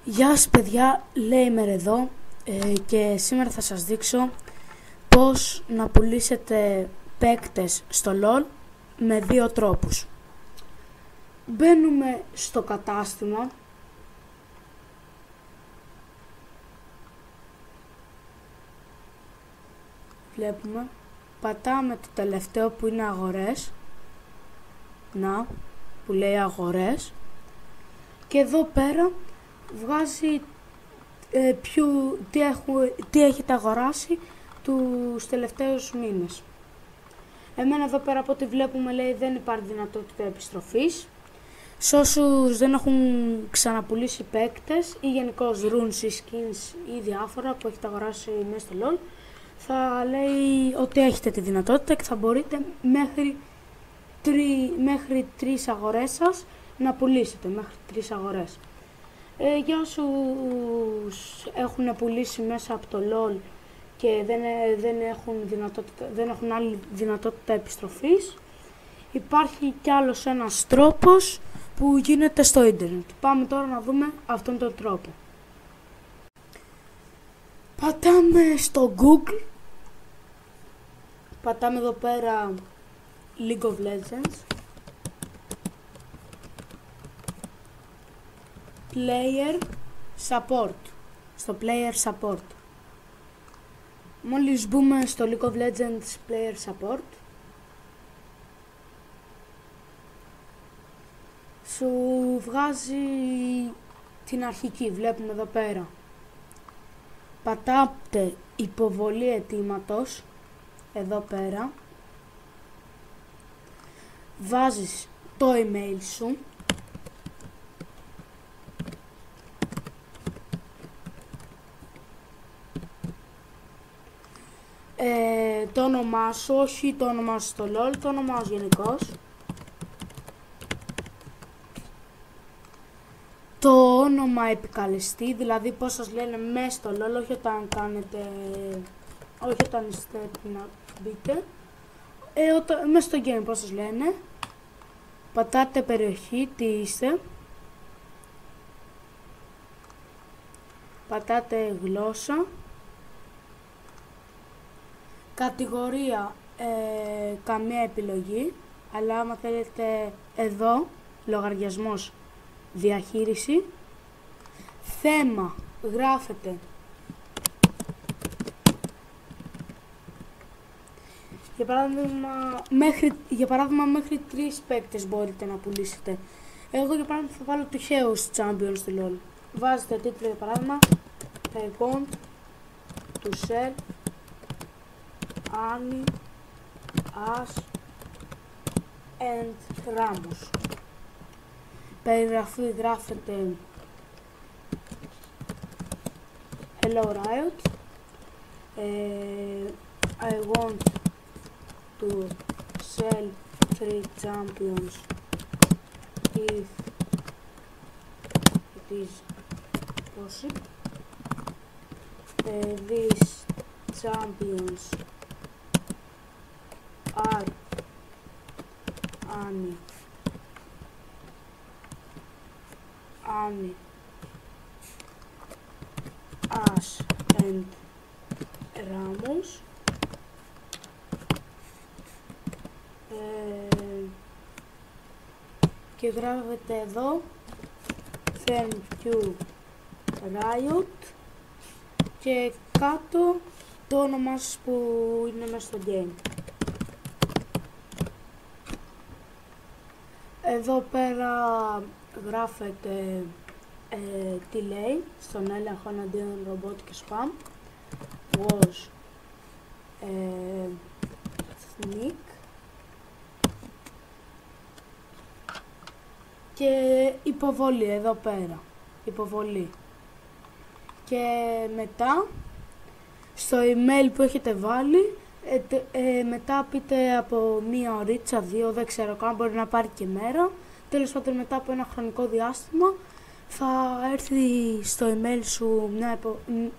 Γεια σας παιδιά, Λέιμερ εδώ και σήμερα θα σας δείξω πώς να πουλήσετε παίκτες στο LOL με δύο τρόπους. Μπαίνουμε στο κατάστημα, βλέπουμε, πατάμε το τελευταίο που είναι αγορές, που λέει αγορές, και εδώ πέρα βγάζει τι έχετε αγοράσει τους τελευταίους μήνες. Εμένα εδώ πέρα από ό,τι βλέπουμε λέει δεν υπάρχει δυνατότητα επιστροφής. Σε όσους δεν έχουν ξαναπουλήσει παίκτες ή γενικώς runes ή skins ή διάφορα που έχετε αγοράσει μέσα στο LOL, θα λέει ότι έχετε τη δυνατότητα και θα μπορείτε μέχρι 3 αγορές σας να πουλήσετε, μέχρι 3 αγορές. Για όσους έχουν πουλήσει μέσα από το LOL και δεν έχουν άλλη δυνατότητα επιστροφής, υπάρχει κι άλλος ένας τρόπος που γίνεται στο ίντερνετ. Πάμε τώρα να δούμε αυτόν τον τρόπο. Πατάμε στο Google, πατάμε εδώ πέρα League of Legends, Player Support, στο Player Support. Μόλις μπούμε στο League of Legends Player Support, σου βγάζει την αρχική, βλέπουμε εδώ πέρα. Πατάτε υποβολή αιτήματος, εδώ πέρα. Βάζεις το email σου. Το όνομά σου, όχι το όνομά σου στο LOL, το όνομά σου γενικώς. Το όνομα επικαλεστή, δηλαδή πώς σας λένε μέσα στο LOL, όχι όταν είστε να μπείτε. Μέσα στο game πώς σας λένε. Πατάτε περιοχή, τι είστε. Πατάτε γλώσσα. Κατηγορία, καμία επιλογή, αλλά άμα θέλετε εδώ, λογαριασμός, διαχείριση. Θέμα, γράφετε για παράδειγμα μέχρι 3 παίκτες μπορείτε να πουλήσετε. Εγώ για παράδειγμα θα βάλω τυχαίους champions στη LOL. Βάζετε τίτλο για παράδειγμα I want to sell Annie, Ash and Ramos. Περιγραφή γράφετε Hello Riot, I want to sell 3 champions if it is possible. These champions are Annie, Ash and Ramos. Και γράφετε εδώ Thank you Riot και κάτω το όνομα σας που είναι μέσα στο game. Εδώ πέρα γράφετε τι λέει στον έλεγχο εναντίον ρομπότ και spam. Was sneak. Και υποβολή εδώ πέρα. Υποβολή. Και μετά στο email που έχετε βάλει, μετά πείτε από 1 ωρίτσα, 2, δεν ξέρω καν, μπορεί να πάρει και μέρα. Τέλος πάντων μετά από ένα χρονικό διάστημα θα έρθει στο email σου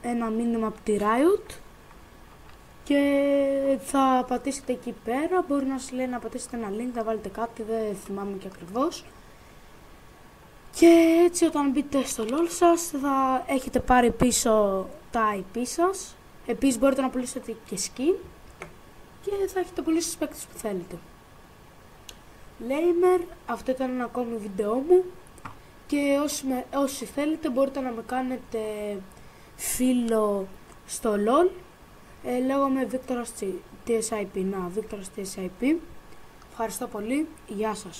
ένα μήνυμα από τη Riot και θα πατήσετε εκεί πέρα. Μπορεί να σας λέει να πατήσετε ένα link, θα βάλετε κάτι, δεν θυμάμαι και ακριβώς. Και έτσι όταν μπείτε στο LOL σας θα έχετε πάρει πίσω τα IP σας. Επίσης μπορείτε να πουλήσετε και skin και θα έχετε πουλήσει τους παίκτες που θέλετε. Lamer, αυτό ήταν ένα ακόμη βίντεό μου και όσοι θέλετε μπορείτε να με κάνετε φίλο στο LOL. Λέγομαι Victoras TSIP. Victoras TSIP. Ευχαριστώ πολύ. Γεια σας.